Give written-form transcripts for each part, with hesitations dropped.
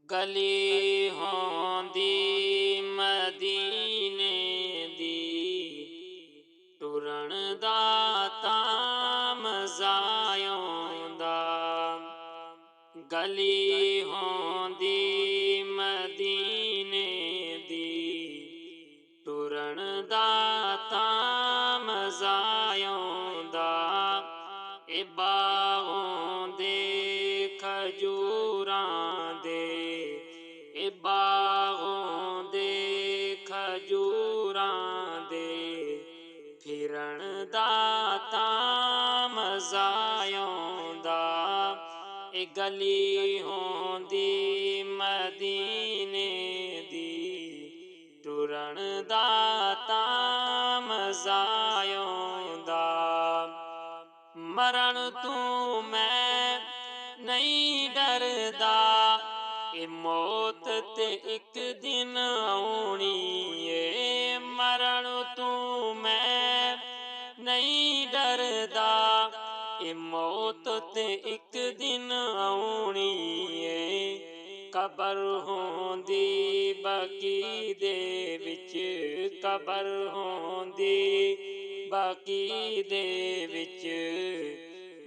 ਗਲੀ ਹੋਂਦੀ ਮਦੀਨੇ ਦੀ, ਟੁਰਨ ਦਾ ਤਾਂ ਮਜ਼ਾ ਆਉਂਦਾ। ਗਲੀ ਹੋਂਦੀ ਮਦੀਨੇ ਦੀ, ਟੁਰਨ ਦਾ ਤਾਂ ਮਜ਼ਾ ਆਉਂਦਾ। ਇਹ ਬਾਗੋਂ ਦੇ ਖਜੂਰਾਂ ਦੇ, ਇਹ ਬਾਗੋਂ ਦੇ ਖਜੂਰਾਂ ਦੇ, ਫਿਰਨ ਦਾ ਤਾਂ ਮਜ਼ਾ ਆਉਂਦਾ। ਇਹ ਗਲੀ ਹੋਂਦੀ ਮਦੀਨੇ ਦੀ, ਟੁਰਨ ਦਾ ਤਾਂ ਮਜ਼ਾ ਆਉਂਦਾ। ਮਰਨ ਤੋਂ ਮੈਂ ਨਹੀਂ ਡਰਦਾ, ਇਹ ਮੌਤ ਤੇ ਇੱਕ ਦਿਨ ਆਉਣੀ ਏ। ਮਰਨ ਤੋਂ ਮੈਂ ਨਹੀਂ ਡਰਦਾ, ਇਹ ਮੌਤ ਤੇ ਇੱਕ ਦਿਨ ਆਉਣੀ ਏ। ਕਬਰ ਹੋਂਦੀ ਬਕੀ ਦੇ ਵਿੱਚ, ਕਬਰ ਹੋਂਦੀ ਬਕੀ ਦੇ ਵਿੱਚ,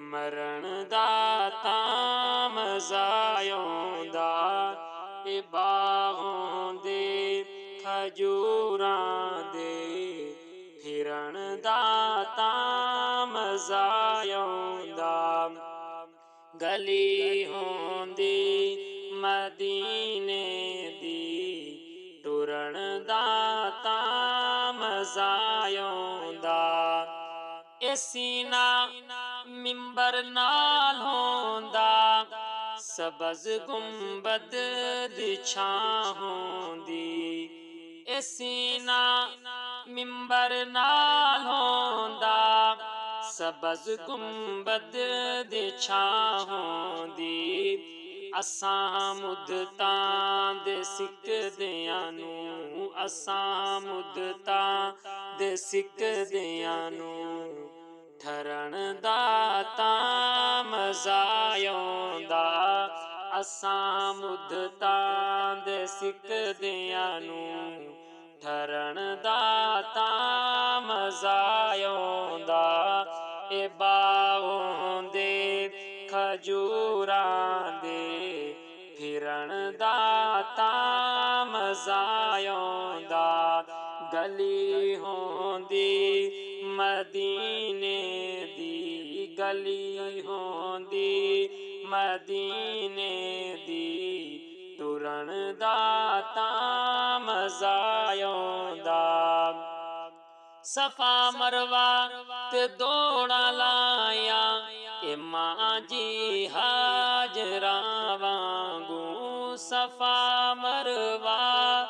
ਮਰਨ ਦਾ ਤਾਂ ਮਜ਼ਾ ਆਉਂਦਾ। ਇਹ ਬਾਗੋਂ ਦੇ ਖਜੂਰਾਂ ਦੇ, ਫਿਰਨ ਦਾ ਤਾਂ ਮਜ਼ਾ ਆਉਂਦਾ। ਗਲੀ ਹੋਂਦੀ ਮਦੀਨੇ ਦੀ, ਟੁਰਨ ਦਾ ਤਾਂ ਮਜ਼ਾ ਆਉਂਦਾ। ਇਹ ਸੀਨਾ ਮਿੰਬਰ ਨਾਲ ਹੋਂਦਾ, ਸਬਜ਼ ਗੁੰਬਦ ਦੀ ਛਾਂ ਹੋਂਦੀ। ਇਹ ਸੀਨਾ ਮਿੰਬਰ ਨਾਲ ਹੋਂਦਾ, ਸਬਜ਼ ਗੁੰਬਦ ਦੀ ਛਾਂ ਹੋਂਦੀ। ਅਸਾਂ ਮੁੱਦਤਾਂ ਦੇ ਸਿੱਕਦਿਆਂ ਨੂੰ, ਅਸਾਂ ਮੁੱਦਤਾਂ ਦੇ ਸਿੱਕਦਿਆਂ ਨੂੰ, ਠਰਨ ਦਾ ਤਾਂ ਮਜ਼ਾ ਆਉਂਦਾ। ਅਸਾਂ ਮੁੱਦਤਾਂ ਦੇ ਸਿੱਕਦਿਆਂ ਨੂੰ, ਠਰਨ ਦਾ ਤਾਂ ਮਜ਼ਾ ਆਉਂਦਾ। ਇਹ ਬਾਗੋਂ ਦੇ ਖਜੂਰਾਂ ਦੇ, ਫਿਰਨ ਦਾ ਤਾਂ ਮਜ਼ਾ ਆਉਂਦਾ। ਗਲੀ ਹੋਂਦੀ ਮਦੀਨੇ ਦੀ, ਗਲੀ ਹੋਂਦੀ ਮਦੀਨੇ ਦੀ, ਟੁਰਨ ਦਾ ਤਾਂ ਮਜ਼ਾ ਆਉਂਦਾ। ਸਫਾ ਮਰਵਾ ਤੇ ਦੌੜਾਂ ਲਾਇਆ, ਇਹ ਮਾਂ ਜੀ ਹਾਜਰਾ ਵਾਂਗੂ। ਸਫਾ ਮਰਵਾ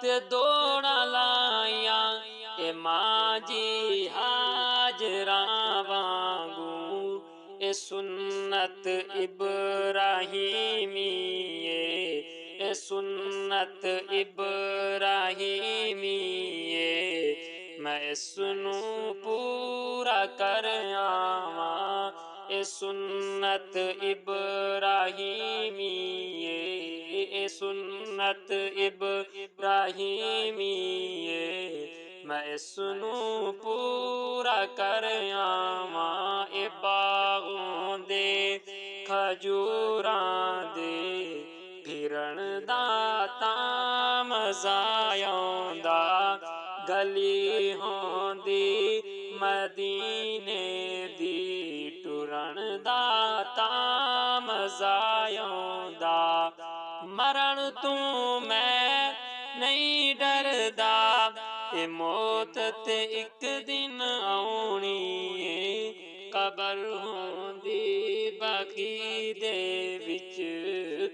ਤੇ ਦੌੜਾਂ ਲਾਇਆ, ਇਹ ਮਾਂ ਜੀ ਹਾਜਰਾ ਵਾਂਗੂ। ਇਹ ਸੁੰਨਤ ਇਬਰਾਹੀਮੀ ਏ, ਇਹ ਸੁੰਨਤ ਇਬਰਾਹੀਮੀ ਏ। ਮੈਂ ਇਸ ਨੂੰ ਪੂਰਾ ਕਰ ਆਵਾਂ, ਇਹ ਸੁੰਨਤ ਇਬਰਾਹੀਮੀ ਏ, ਇਹ ਸੁੰਨਤ ਇਬਰਾਹੀਮੀ ਏ। ਮੈਂ ਇਸ ਨੂੰ ਪੂਰਾ ਕਰ ਆਵਾਂ। ਇਹ ਬਾਗੋਂ ਦੇ ਖਜੂਰਾਂ ਦੇ, ਫਿਰਨ ਦਾ ਤਾਂ ਮਜ਼ਾ ਆਉਂਦਾ। ਗਲੀ ਹੋਂਦੀ ਮਦੀਨੇ ਦੀ, ਟੁਰਨ ਦਾ ਤਾਂ ਮਜ਼ਾ ਆਉਂਦਾ। ਮਰਨ ਤੋਂ ਮੈਂ ਨਹੀਂ ਡਰਦਾ, ਇਹ ਮੌਤ ਤੇ ਇੱਕ ਦਿਨ ਆਉਣੀ ਏ। ਕਬਰ ਹੋਂਦੀ ਬਕੀ ਦੇ ਵਿੱਚ,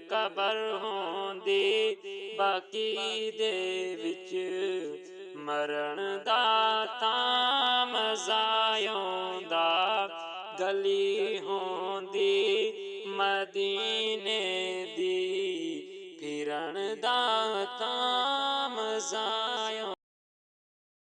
ਕਬਰ ਹੋਂਦੀ ਬਕੀ ਦੇ ਵਿੱਚ, ਮਰਨ ਦਾ ਤਾਂ ਮਜ਼ਾ ਆਉਂਦਾ। ਗਲੀ ਹੋਂਦੀ ਮਦੀਨੇ ਦੀ, ਫਿਰਨ ਦਾ ਤਾਂ ਮਜ਼ਾ